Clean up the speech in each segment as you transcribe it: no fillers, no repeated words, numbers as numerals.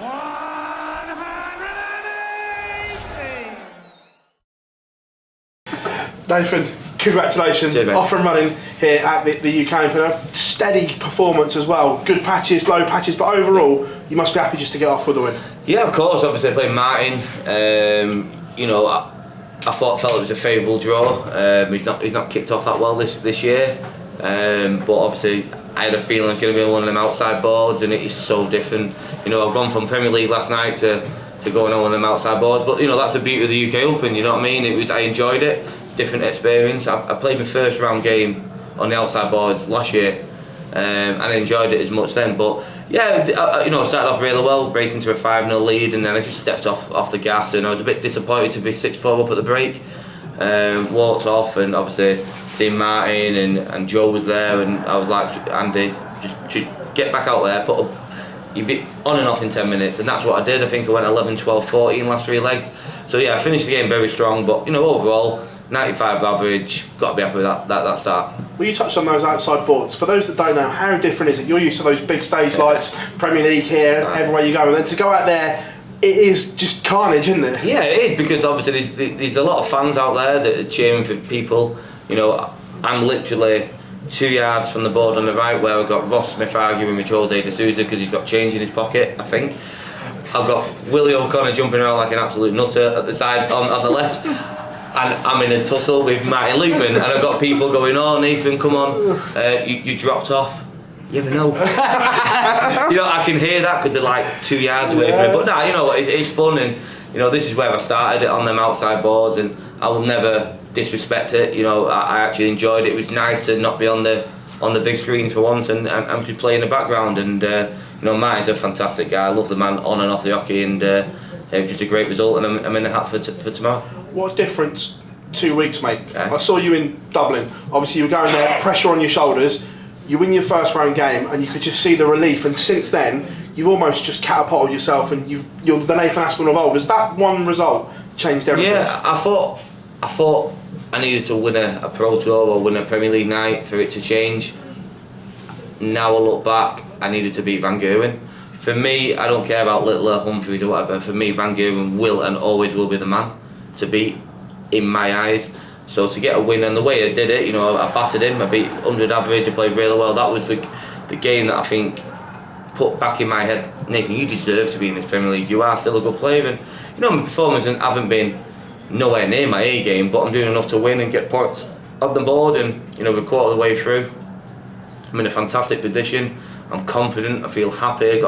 180. Nathan, congratulations. Cheers, mate. Off and running here at the UK Open. A steady performance as well. Good patches, low patches, but overall, you must be happy just to get off with a win. Yeah, of course. Obviously, I played Martin. You know, I felt it was a favourable draw. He's not kicked off that well this year. But obviously, I had a feeling it was going to be one of them outside boards, and it is so different. You know, I've gone from Premier League last night to going on one of them outside boards. But you know, that's the beauty of the UK Open. You know what I mean? I enjoyed it. Different experience. I played my first round game on the outside boards last year, and I enjoyed it as much then. But yeah, you know, I started off really well, racing to a 5-0 lead, and then I just stepped off the gas, and I was a bit disappointed to be 6-4 up at the break. Walked off, and obviously seeing Martin and Joe was there, and I was like, Andy, just get back out there, put up. You'd be on and off in 10 minutes, and that's what I did. I think I went 11, 12, 14 last 3 legs. So yeah, I finished the game very strong, but you know, overall 95 average, got to be happy with that start. Well, you touched on those outside boards. For those that don't know, how different is it? You're used to those big stage lights, Premier League here, everywhere you go, and then to go out there, it is just carnage, isn't it? Yeah, it is, because obviously there's a lot of fans out there that are cheering for people. You know, I'm literally 2 yards from the board on the right, where I've got Ross Smith arguing with Jose de Souza because he's got change in his pocket, I think. I've got Willie O'Connor jumping around like an absolute nutter at the side on the left. And I'm in a tussle with Martin Lukeman, and I've got people going, "Oh, Nathan, come on, you dropped off." You never know. You know, I can hear that because they're like 2 yards away from me. But nah, you know, it's fun, and you know, this is where I started it, on them outside boards, and I will never disrespect it. You know, I actually enjoyed it. It was nice to not be on the big screen for once, and could play in the background. And you know, Martin's a fantastic guy. I love the man on and off the hockey, and it was just a great result. And I'm in the hat for tomorrow. What a difference 2 weeks make. I saw you in Dublin. Obviously, you were going there, pressure on your shoulders. You win your first round game, and you could just see the relief. And since then, you've almost just catapulted yourself, and you're the Nathan Aspinall of old. Has that one result changed everything? Yeah, I thought I needed to win a Pro Tour or win a Premier League night for it to change. Now I look back, I needed to beat Van Gerwen. For me, I don't care about Littler, Humphries or whatever. For me, Van Gerwen will and always will be the man to beat in my eyes. So to get a win, and the way I did it, you know, I battered him, I beat 100 average, I played really well. That was the game that I think put back in my head, Nathan, you deserve to be in this Premier League. You are still a good player, and you know, my performances haven't been nowhere near my A game, but I'm doing enough to win and get points on the board. And you know, we're a quarter of the way through. I'm in a fantastic position. I'm confident. I feel happy.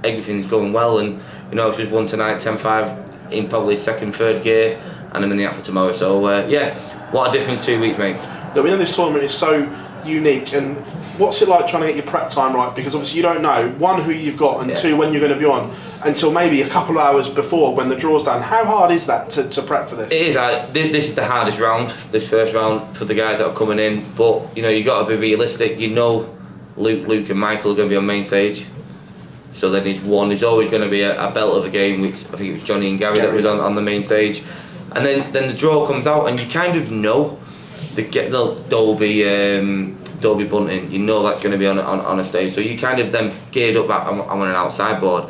Everything's going well, and you know, I've just won tonight 10-5 in probably second, third gear, and I'm in the act for tomorrow. So yeah, what a difference 2 weeks makes. We know this tournament is so unique, and what's it like trying to get your prep time right? Because obviously you don't know, one, who you've got, and two, when you're going to be on, until maybe a couple of hours before when the draw's done. How hard is that to prep for this? It is. This is the hardest round, this first round, for the guys that are coming in. But you know, you got to be realistic. You know, Luke and Michael are going to be on main stage. So then there's always going to be a belt of a game, which I think it was Johnny and Gary that was on the main stage. And then the draw comes out, and you kind of know Dolby Bunting. You know that's going to be on a stage, so you kind of then geared up that I'm on an outside board.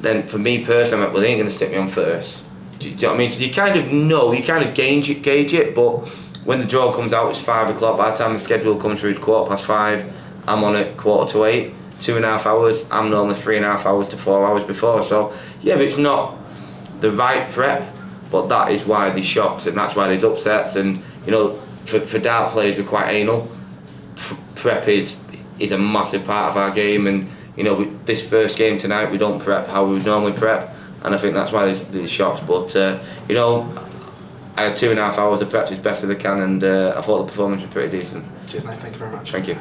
Then for me personally, I'm like, well, they ain't going to stick me on first. Do you know what I mean? So you kind of know, you kind of gauge it. But when the draw comes out, it's 5 o'clock. By the time the schedule comes through, it's 5:15. I'm on at 7:45. 2.5 hours. I'm normally 3.5 hours to 4 hours before. So yeah, but it's not the right prep. But that is why there's shocks, and that's why there's upsets. And you know, for dart players, we're quite anal. Prep is a massive part of our game, and you know, this first game tonight, we don't prep how we would normally prep, and I think that's why there's shocks. But you know, I had 2.5 hours of prep as best as I can, and I thought the performance was pretty decent. Cheers, mate. Thank you very much. Thank you.